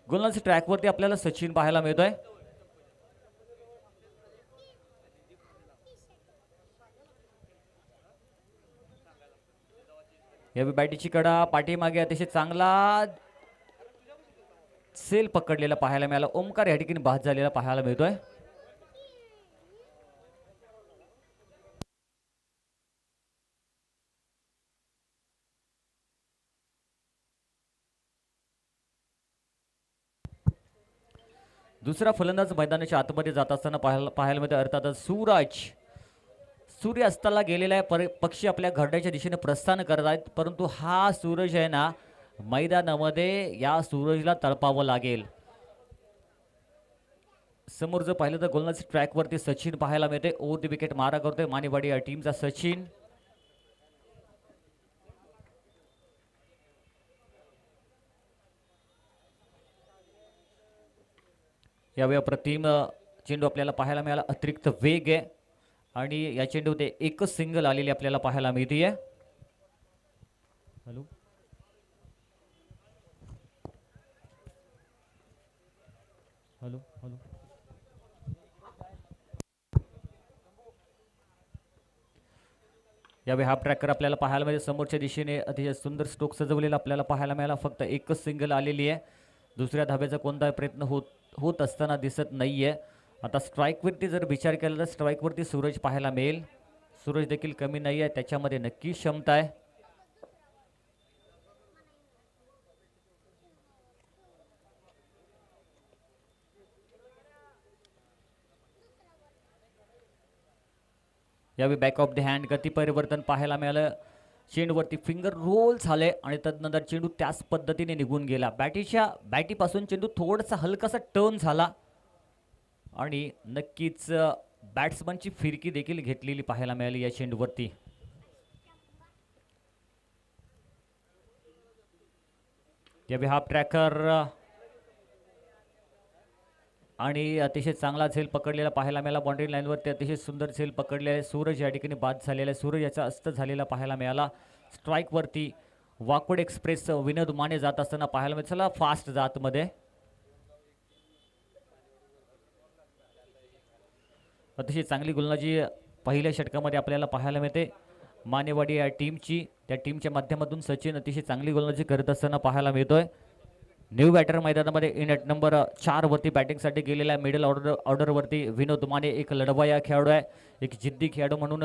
गोलंदाजी ट्रॅकवरती आपल्याला सचिन पाहायला मिळतोय. या बॅटीची कडा पाठीमागे अतिशय चांगला सेल पकडलेला पाहायला मिळाला. ओमकार या ठिकाणी बाद झालेला पाहायला मिळतोय. दुसरा फलंदाज मैदानाच्या आतमध्ये जात असताना पाहायला मिळतोय. अर्थातच सूर्य अस्ताला गेलेला आहे. पक्षी आपल्या घरट्याच्या दिशेने प्रस्थान करत आहेत, परंतु हा सूरज आहे ना, मैदानामध्ये या सूरजला तळपावं लागेल. समोर जर पाहिलं तर गोलंदाजी ट्रॅकवरती सचिन पाहायला मिळते. ओव्हर द विकेट मारा करतोय मानेवाडी या टीमचा सचिन. यावेळी अप्रतिम चेंडू आपल्याला पाहायला मिळाला. अतिरिक्त वेग आहे आणि या चेंडूमध्ये एकच सिंगल आलेली आपल्याला पाहायला मिळते. हॅलो हॅलो हॅलो यावेळी हाफ ट्रॅकर आपल्याला पाहायला मिळेल. समोरच्या दिशेने अतिशय सुंदर स्ट्रोक सजवलेला आपल्याला पाहायला मिळाला. फक्त एकच सिंगल आलेली आहे. दुसऱ्या धाब्याचा कोणताही प्रयत्न होत असताना दिसत नाहीये. आता स्ट्राईकवरती जर विचार केला तर स्ट्राईकवरती सूरज पाहायला मिळेल. सूरज देखील कमी नाही आहे, त्याच्यामध्ये नक्की क्षमता आहे. यावेळी बॅक ऑफ द हँड गती परिवर्तन पाहायला मिळालं. चेंडूवरती फिंगर रोल झाले आणि तदनंतर चेंडू त्याच पद्धतीने निघून गेला. बॅटीपासून चेंडू थोडासा हलकासा टर्न झाला आणि नक्कीच बॅट्समनची फिरकी देखील घेतलेली पाहायला मिळाली या चेंडूवरती. यावेळी हाफ ट्रॅकर आणि अतिशय चांगला झेल पकडलेला पाहायला मिळाला. बाउंड्री लाईनवरती अतिशय सुंदर झेल पकडलेला. सूरज या ठिकाणी बाद झालेला आहे. सूरज याचा अस्त झालेला पाहायला मिळाला. स्ट्राईकवरती वाकोड एक्सप्रेस विनोद माने जात असताना पाहायला मिळाला. चला फास्ट जात मध्ये अतिशय चांगली गोलंदाजी पहिल्या षटकामध्ये आपल्याला पाहायला मिळते मानेवाडी या टीमची. त्या टीमच्या माध्यमातून सचिन अतिशय चांगली गोलंदाजी करत असताना पाहायला मिळतोय. न्यू बॅटर मैदानामध्ये इन ॲट नंबर 4 वरती बॅटिंगसाठी गेलेला आहे. मिडल ऑर्डरवरती विनोद माने एक लढवाया खेळाडू आहे, एक जिद्दी खेळाडू म्हणून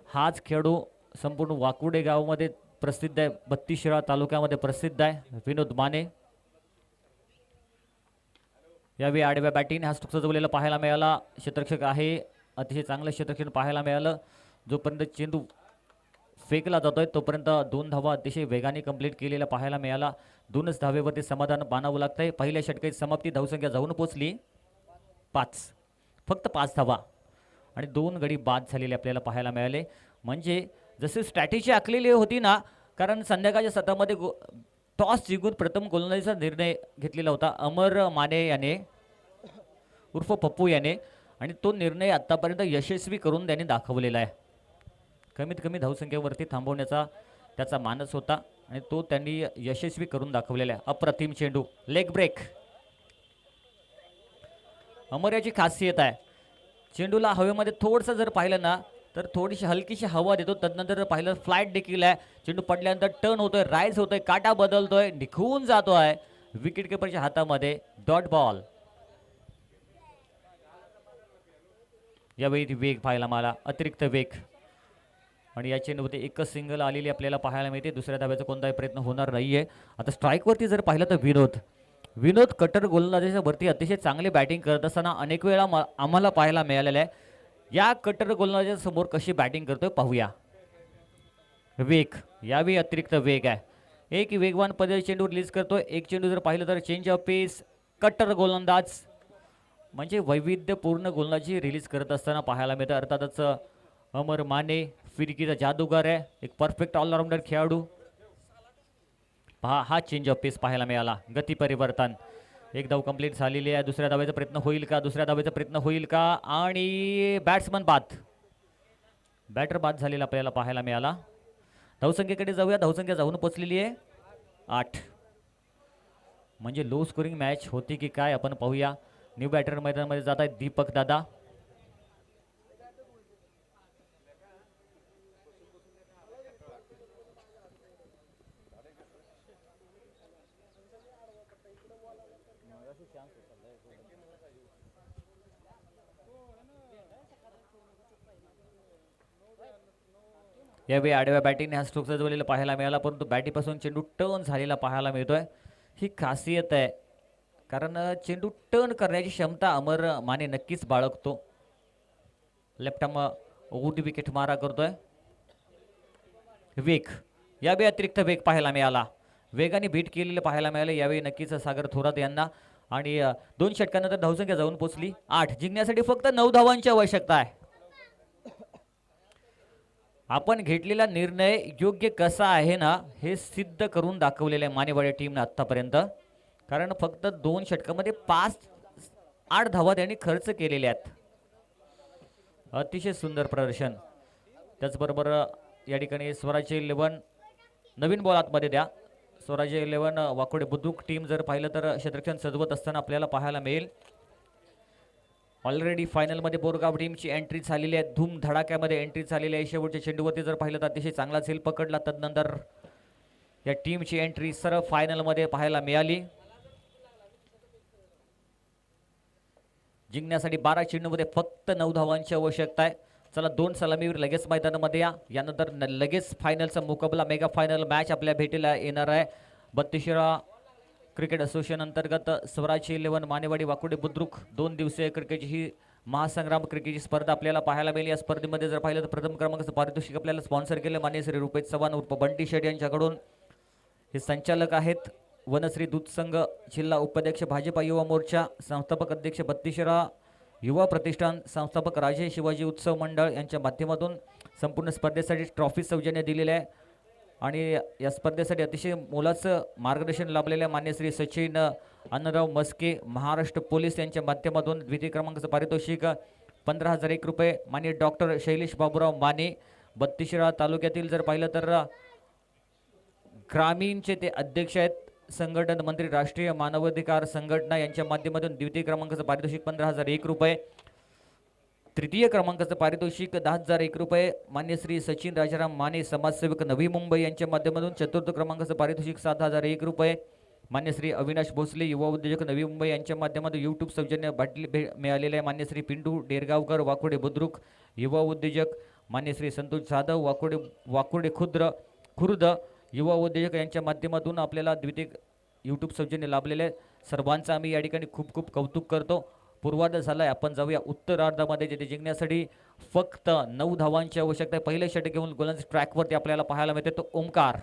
हाच खेळाडू संपूर्ण वाकुडे गावामध्ये प्रसिद्ध आहे. 32 शिराळा तालुक्यामध्ये प्रसिद्ध आहे विनोद माने. यावेळी आडव्या बॅटिंग हा स्ट्रोक सजवलेला पाहायला मिळाला. क्षेत्ररक्षक आहे, अतिशय चांगलं क्षेत्ररक्षण पाहायला मिळालं. जोपर्यंत चेंडू फेकला जातोय तोपर्यंत 2 धावा अतिशय वेगाने कंप्लीट केलेला पाहायला मिळाला. 2च धावेवरती समाधान मानावं लागतंय. पहिल्या षटकाची समाप्ती धावसंख्या जाऊन पोचली 5, फक्त 5 धावा आणि 2 गडी बाद झालेले आपल्याला पाहायला मिळाले. म्हणजे जशी स्ट्रॅटेजी आखलेली होती ना, कारण संध्याकाळच्या सत्रामध्ये टॉस जिंकून प्रथम गोलंदाजीचा निर्णय घेतलेला होता अमर माने याने उर्फ पप्पू याने, आणि तो निर्णय आत्तापर्यंत यशस्वी करून त्याने दाखवलेला आहे. कमीत कमी धावसंख्येवरती थांबवण्याचा त्याचा मानस होता आणि तो त्यांनी यशस्वी करून दाखवलेला आहे. अप्रतिम चेंडू, लेग ब्रेक. अमर याची खासियत आहे, चेंडूला हवेमध्ये थोडंसं जर पाहिलं ना तर थोडीशी हलकीशी हवा देतो. तदनंतर पाहिलं फ्लाईट देखील आहे. चेंडू पडल्यानंतर टर्न होतोय, राईज होतोय, काटा बदलतोय, निघून जातोय विकेट किपरच्या हातामध्ये. Dot ball. यावेळी वेग पाहायला मला, अतिरिक्त वेग, आणि या चेंडूमध्ये एकच सिंगल आलेली आपल्याला पाहायला मिळते. दुसऱ्या धाब्याचा कोणताही प्रयत्न होणार नाहीये. आता स्ट्राईकवरती जर पाहिलं तर विनोद कट्टर गोलंदाजीच्या वरती अतिशय चांगली बॅटिंग करत असताना अनेक वेळा आम्हाला पाहायला मिळालेलं आहे. या कट्टर गोलंदाजीच्या समोर कशी बॅटिंग करतोय पाहूया. वेग, यावेळी अतिरिक्त वेग आहे. एक वेगवान पद्धतीने चेंडू रिलीज करतोय. एक चेंडू जर पाहिलं तर चेंज ऑफ पेस. कट्टर गोलंदाज म्हणजे वैविध्यपूर्ण गोलंदाजी रिलीज करत असताना पाहायला मिळतं. अर्थातच अमर माने फिरकीचा जादूगार आहे, एक परफेक्ट ऑलराऊंडर खेळाडू. पहा, हा चेंज ऑफ पेस पाहायला मिळाला. गती परिवर्तन, एक धाव कंप्लीट झालेली आहे. दुसऱ्या धावेचा प्रयत्न होईल का? दुसऱ्या धावेचा प्रयत्न होईल का? आणि बॅट्समन बाद, बॅटर बाद झालेला आपल्याला पाहायला मिळाला. धावसंख्येकडे जाऊया. धावसंख्या जाऊन पोचलेली आहे 8. म्हणजे लो स्कोरिंग मॅच होती की काय आपण पाहूया. न्यू बॅटर मैदानामध्ये जात आहेत दीपक दादा. यावेळी आडव्या बॅटिंगने हा स्ट्रोक सजवलेला पाहायला मिळाला, परंतु बॅटीपासून चेंडू टर्न झालेला पाहायला मिळतोय. ही खासियत आहे, कारण चेंडू टर्न करण्याची क्षमता अमर माने नक्कीच बाळगतो. लेफ्ट आर्म ओटी विकेट मारा करतोय. वेग, यावेळी अतिरिक्त वेग पाहायला मिळाला, वेगाने बीट केलेलं पाहायला मिळालं यावेळी नक्कीच सागर थोरात यांना. आणि 2 षटकानंतर धावसंख्या जाऊन पोहोचली 8. जिंकण्यासाठी फक्त 9 धावांची आवश्यकता आहे. आपण घेतलेला निर्णय योग्य कसा आहे ना हे सिद्ध करून दाखवलेलं आहे मानेवाडी टीमनं आत्तापर्यंत. कारण फक्त 2 षटकामध्ये 8 धावा त्यांनी खर्च केलेल्या आहेत. अतिशय सुंदर प्रदर्शन. त्याचबरोबर या ठिकाणी स्वराज्य 11 नवीन बॉल आतमध्ये द्या. स्वराज्य 11 वाकोडे बुद्रुक टीम जर पाहिलं तर क्षेत्ररक्षण सजवत असताना आपल्याला पाहायला मिळेल. ऑलरेडी फायनलमध्ये बोरगाव टीमची एंट्री झालेली आहे, धूम धडाक्यामध्ये एंट्री झालेली आहे. शेवटच्या चेंडूवरती जर पाहिलं तर अतिशय चांगला झेल पकडला, तदनंतर या टीमची एंट्री सरळ फायनलमध्ये पाहायला मिळाली. जिंकण्यासाठी 12 चेंडूमध्ये फक्त 9 धावांची आवश्यकता आहे. चला 2 सलामीवर लगेच मैदानामध्ये या. यानंतर लगेच फायनलचा मुकाबला मेगा फायनल मॅच आपल्या भेटीला येणार आहे. 32 क्रिकेट असोसिएशन अंतर्गत स्वराज्य 11 मानेवाडी वाकोडे बुद्रुक 2 दिवसीय क्रिकेटची ही महासंग्राम क्रिकेटची स्पर्धा आपल्याला पाहायला मिळेल. या स्पर्धेमध्ये जर पाहिलं तर प्रथम क्रमांकाचं पारितोषिक आपल्याला स्पॉन्सर केलं मान्य श्री रुपेश चव्हाण उर्फ बंटी शेट यांच्याकडून. हे संचालक आहेत वनश्री दूध संघ, जिल्हा उपाध्यक्ष भाजपा युवा मोर्चा, संस्थापक अध्यक्ष 32 युवा प्रतिष्ठान, संस्थापक राजे शिवाजी उत्सव मंडळ यांच्या माध्यमातून संपूर्ण स्पर्धेसाठी ट्रॉफी सौजन्य दिलेले आहे. आणि या स्पर्धेसाठी अतिशय मोलाचं मार्गदर्शन लाभलेले मान्य श्री सचिन अन्नराव मस्के महाराष्ट्र पोलीस यांच्या माध्यमातून द्वितीय क्रमांकाचं पारितोषिक 15,001 रुपये. मान्य डॉक्टर शैलेश बाबूराव माने 32 तालुक्यातील जर पाहिलं तर ग्रामीणचे ते अध्यक्ष आहेत, संघटन मंत्री राष्ट्रीय मानवाधिकार संघटना यांच्या माध्यमातून द्वितीय क्रमांकाचं पारितोषिक 15,001 रुपये. तृतीय क्रमांकाचं पारितोषिक 10,001 रुपये मान्य श्री सचिन राजाराम माने समाजसेवक नवी मुंबई यांच्या माध्यमातून. चतुर्थ क्रमांकाचं पारितोषिक 7,001 रुपये मान्य श्री अविनाश भोसले युवा उद्योजक नवी मुंबई यांच्या माध्यमातून यूट्यूब सौजन्य बाटली मिळालेले आहे. मान्य श्री पिंटू डेरगावकर वाकोडे बुद्रुक युवा उद्योजक, मान्य श्री संतोष जाधव वाकोडे खुर्द युवा उद्योजक यांच्या माध्यमातून आपल्याला द्वितीय यूट्यूब सौजन्य लाभलेले आहे. सर्वांचं आम्ही या ठिकाणी खूप खूप कौतुक करतो. पूर्वार्ध झालाय, आपण जाऊया उत्तरार्धामध्ये, जिथे जिंकण्यासाठी फक्त 9 धावांची आवश्यकता आहे. पहिले षटक घेऊन गोलंदाज ट्रॅकवरती आपल्याला पाहायला मिळते तो ओमकार.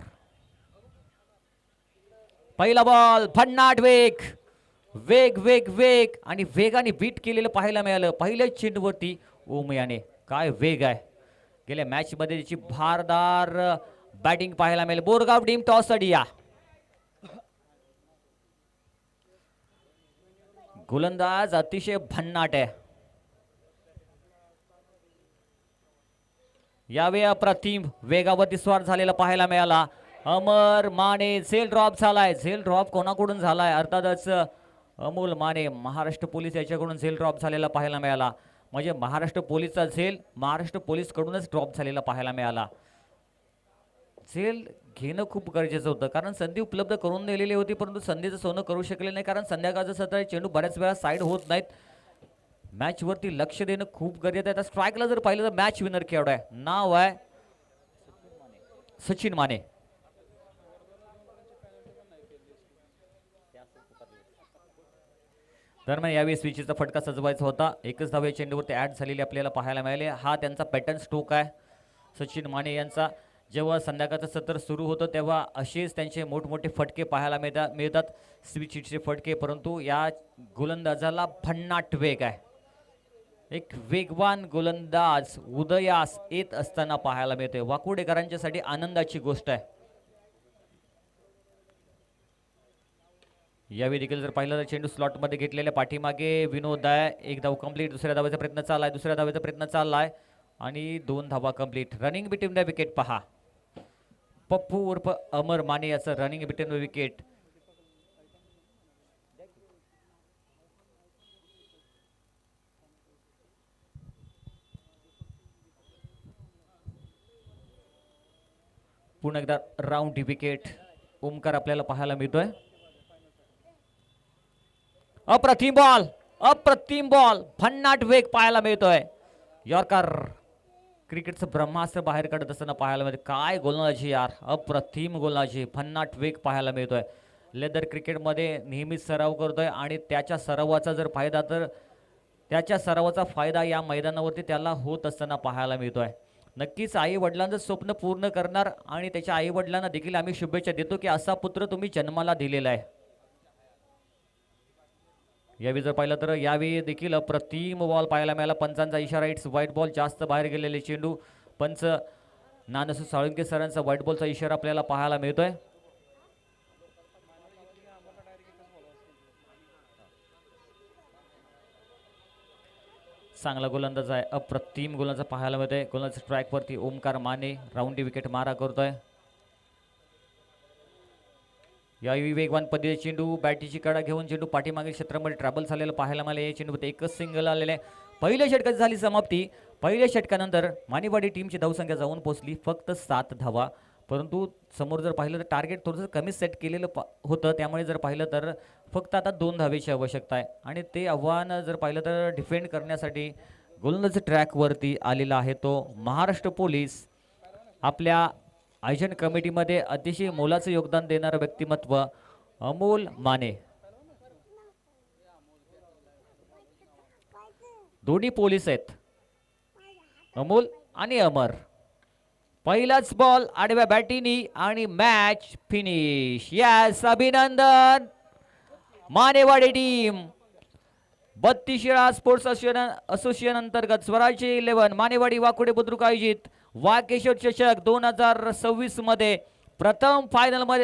पहिला बॉल, भन्नाट वेग वेग वेग वेग आणि वेगाने बीट केलेलं पाहायला मिळालं. पहिल्या चेंडूवरती ओमयाने काय वेग आहे. गेल्या मॅच मध्ये त्याची भारदार बॅटिंग पाहायला मिळेल. बोरगाव टीम टॉस साठी या. गोलंदाज अतिशय भन्नाट आहे. यावेळी अप्रतिम वेगावरती स्वार झालेला पाहायला मिळाला. अमर माने झेल ड्रॉप झालाय. झेल ड्रॉप कोणाकडून झालाय? अर्थातच अमोल माने महाराष्ट्र पोलीस याच्याकडून झेल ड्रॉप झालेला पाहायला मिळाला. म्हणजे महाराष्ट्र पोलीसचा झेल महाराष्ट्र पोलीस कडूनच ड्रॉप झालेला पाहायला मिळाला. झेल घेणं खूप गरजेचं होतं, कारण संधी उपलब्ध करून दिलेली होती, परंतु संधीचं सोनं करू शकले नाही. कारण संध्याकाळचं सत्र चेंडू बऱ्याच वेळा साईड होत नाहीत. मॅचवरती लक्ष देणं खूप गरजेचं आहे. स्ट्राईकला जर पाहिलं तर मॅच विनर खेळाडू आहे, नाव आहे सचिन माने. दरम्यान यावेळी स्विचचा फटका सजवायचा होता. एकच धाव या चेंडूवरती ऍड झालेली आपल्याला पाहायला मिळाले. हा त्यांचा पॅटर्न स्ट्रोक आहे सचिन माने यांचा. जेव्हा संध्याकाळचं सत्र सुरू होतं तेव्हा असेच त्यांचे मोठमोठे फटके पाहायला मिळतात स्विच हिटचे फटके. परंतु या गोलंदाजाला भन्नाट वेग आहे. एक वेगवान गोलंदाज उदयास येत असताना पाहायला मिळते. वाकुडेकरांच्यासाठी आनंदाची गोष्ट आहे. यावेळी देखील जर पाहिलं तर चेंडू स्लॉटमध्ये घेतलेल्या पाठीमागे विनोद आहे. एक धाव कंप्लीट. दुसऱ्या धावाचा प्रयत्न चाललाय. दुसऱ्या धावाचा प्रयत्न चाललाय आणि 2 धावा complete. Running between the wicket पहा. पप्पू उर्फ अमर माने याचं रनिंग बिटवीन द विकेट. पुन्हा एकदा राऊंड विकेट ओमकार आपल्याला पाहायला मिळतोय. अप्रतिम बॉल भन्नाट वेग पाहायला मिळतोय. यॉर्कर क्रिकेटचं ब्रह्मास्त्र बाहेर काढत असताना पाहायला मिळते. काय गोलंदाजी यार, अप्रतिम गोलंदाजी, भन्नाट वेग पाहायला मिळतोय. लेदर क्रिकेटमध्ये नेहमीच सराव करतोय आणि त्याच्या सरावाचा जर फायदा तर त्याच्या सरावाचा फायदा या मैदानावरती त्याला होत असताना पाहायला मिळतोय. नक्कीच आई वडिलांचं स्वप्न पूर्ण करणार आणि त्याच्या आई वडिलांना देखील आम्ही शुभेच्छा देतो की असा पुत्र तुम्ही जन्माला दिलेला आहे. यावेळी जर पाहिलं तर यावेळी देखील अप्रतिम बॉल पाहायला मिळाला. पंचांचा इशारा, इट्स व्हाईट बॉल, जास्त बाहेर गेलेले चेंडू. पंच नानसू साळुंके सरांचा व्हाईट बॉलचा इशारा आपल्याला पाहायला मिळतोय. चांगला गोलंदाज आहे, अप्रतिम गोलंदाज पाहायला मिळतोय. गोलंदाज स्ट्राईक वरती ओमकार माने राऊंडी विकेट मारा करतोय. यावेळी वेगवान पद्धतीने चेंडू, बॅटीची कडा घेऊन चेंडू पाठीमागील क्षेत्रामध्ये ट्रॅव्हल झालेला पाहायला मिळाले. या चेंडूमध्ये एकच सिंगल आलेले आहे. पहिल्या षटकाची झाली समाप्ती. पहिल्या षटकानंतर मानेवाडी टीमची धावसंख्या जाऊन पोहोचली फक्त 7 धावा. परंतु समोर जर पाहिलं तर टार्गेट थोडंसं कमी सेट केलेलं होतं, त्यामुळे जर पाहिलं तर फक्त आता 2 धावेची आवश्यकता आहे आणि ते आव्हान जर पाहिलं तर डिफेंड करण्यासाठी गोलंदाज ट्रॅकवरती आलेला आहे तो महाराष्ट्र पोलीस. आपल्या आयोजन कमिटीमध्ये अतिशय मोलाचं योगदान देणारं व्यक्तिमत्व अमोल माने. दोन्ही पोलीस आहेत, अमोल आणि अमर. पहिलाच बॉल आडव्या बॅटीनी आणि मॅच फिनिश. यस, अभिनंदन मानेवाडी टीम. 32 स्पोर्ट्स असोसिएशन अंतर्गत स्वराज्य 11 मानेवाडी वाकोडे बुद्रुक आयोजित वाकेश्वर चषक 2026 मध्ये प्रथम फायनल मध्ये